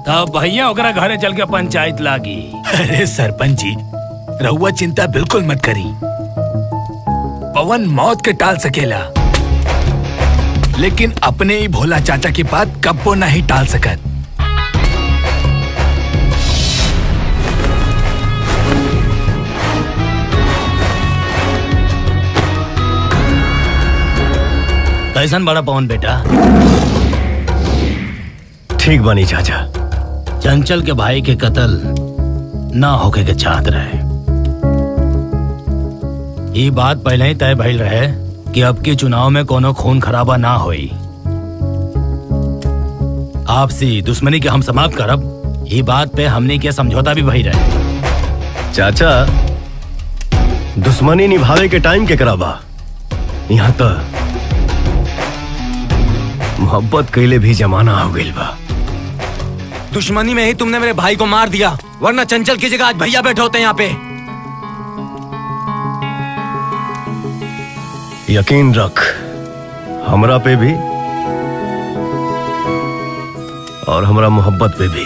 तब भैया ओकरा घरे चल के पंचायत लागी। अरे सरपंच जी, रहुआ चिंता बिल्कुल मत करी। पवन मौत के टाल सकेला, लेकिन अपने ही भोला चाचा की बात कब्बो नहीं टाल सकत। कैसन बड़ा पवन बेटा? ठीक बनी चाचा। चंचल के भाई के कत्ल ना होके के चाहत रहे। ये बात पहले ही तय भइल रहे कि अब के चुनाव में कोनो खून खराबा ना होई। आपसी दुश्मनी के हम समाप्त करब, ये बात पे हमने के समझौता भी भई रहे। चाचा, दुश्मनी निभावे के टाइम के कराबा, यहाँ तो मोहब्बत कैले भी जमाना हो गइल बा। दुश्मनी में ही तुमने मेरे भाई को मार दिया, वरना चंचल की जगह आज भैया बैठे होते यहाँ पे। यकीन रख, हमरा पे भी और हमरा मोहब्बत पे भी।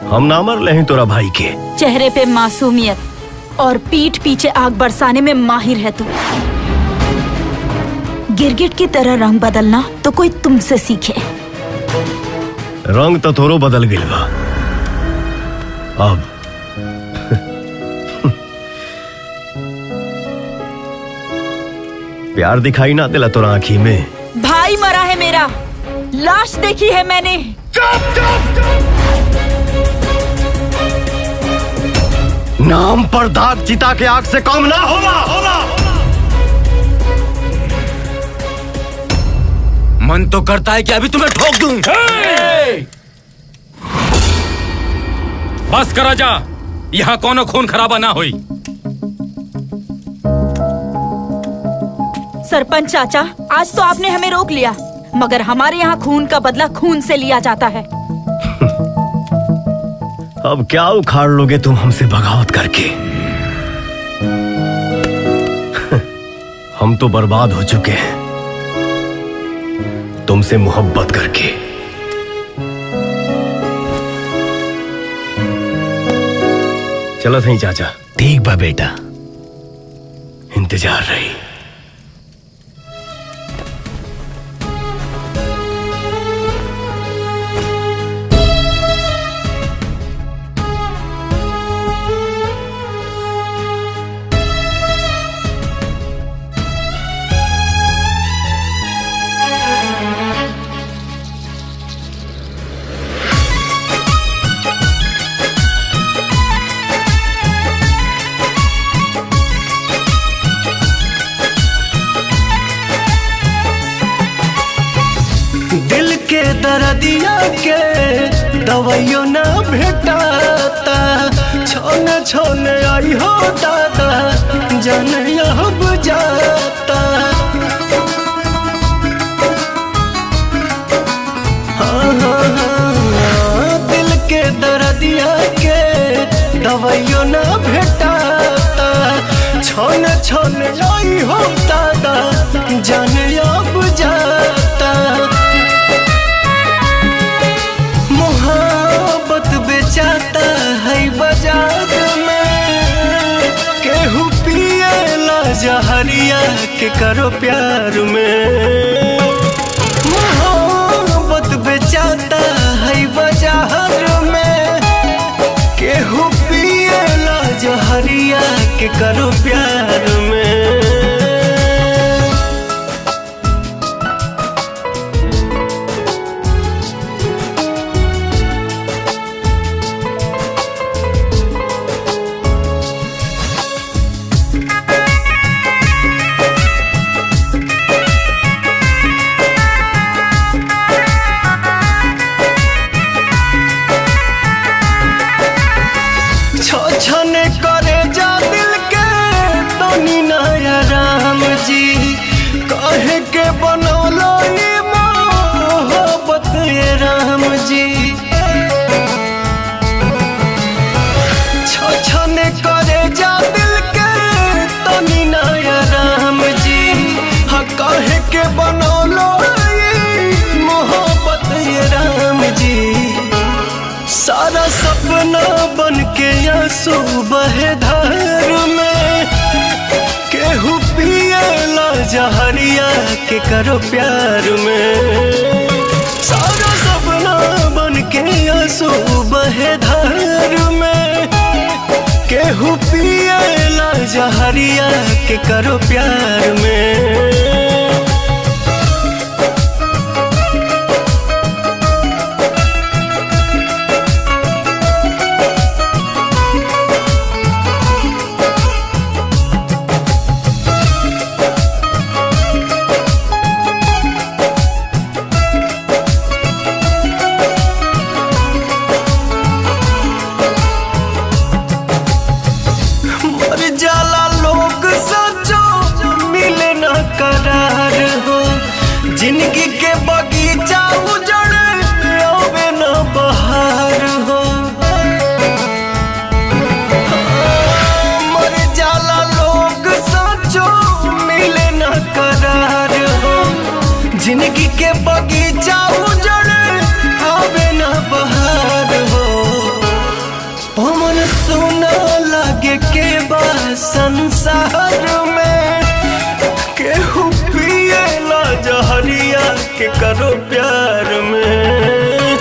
हम ना मर ले तोरा भाई के। चेहरे पे मासूमियत और पीठ पीछे आग बरसाने में माहिर है तू। गिरगिट की तरह रंग बदलना तो कोई तुमसे सीखे। रंग तो थोड़ो बदल गइल बा अब। प्यार दिखाई ना दिला तोरा आँखी में। भाई मरा है मेरा, लाश देखी है मैंने। चुप चुप चुप। नाम पर दाग चिता के आग से कम ना होला। मन तो करता है कि अभी तुम्हें ठोक दूं। बस करा जा, यहाँ कोनो खून खराबा ना हुई। सरपंच चाचा, आज तो आपने हमें रोक लिया, मगर हमारे यहाँ खून का बदला खून से लिया जाता है। अब क्या उखाड़ लोगे तुम हमसे बगावत करके? हम तो बर्बाद हो चुके हैं तुमसे मोहब्बत करके। चलो सही चाचा। ठीक बा बेटा, इंतजार रही। दर्दिया के दवाइयों ना भेटाता, छोने छोने आई हो दादा जाने अब जाता। हाँ, दिल के दर्दिया के दवाइयों ना भेटाता, छोने छोने आई हो दादा जाने अब जाता। जाता है बाजार में, केहू पिएला जहरिया के करो प्यार में। मोहब्बत बेचाता है बाजार में, केहू पिएला जहरिया के करो प्यार में। छने करे जा दिल के सारा सपना बन के आंसू बहे धार में, केहू पिएला जहरिया के करो प्यार में। सारा सपना बन के आंसू बहे धार में, केहू पिएला जहरिया के करो प्यार में। जिंदगी के बगीचा उजड़ आवे न बहार हो, मर जाला लोग सचो मिले न करार हो। जिंदगी के बगीचा उजड़ आवे न बहार हो। पवन सुना लगे के बा संसार में, केहू पिएला जहरिया के करो प्यार में।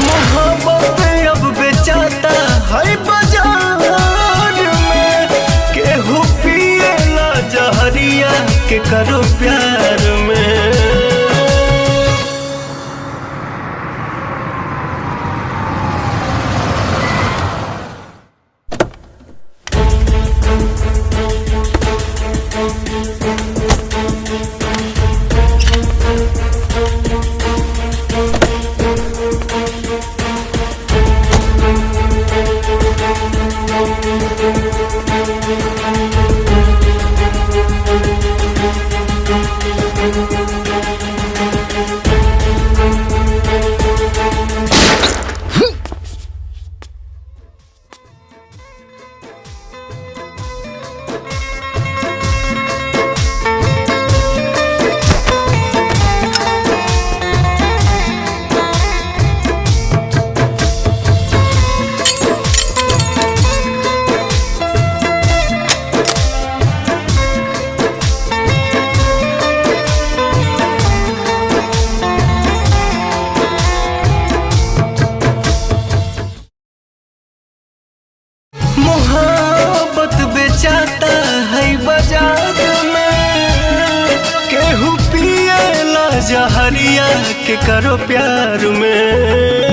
मोहब्बत अब बेचाता है बाजार में, केहू पिएला जहरिया के करो प्यार में। मोहब्बत बेचाता है बाजार में, केहू पिएला जहरिया के करो प्यार में।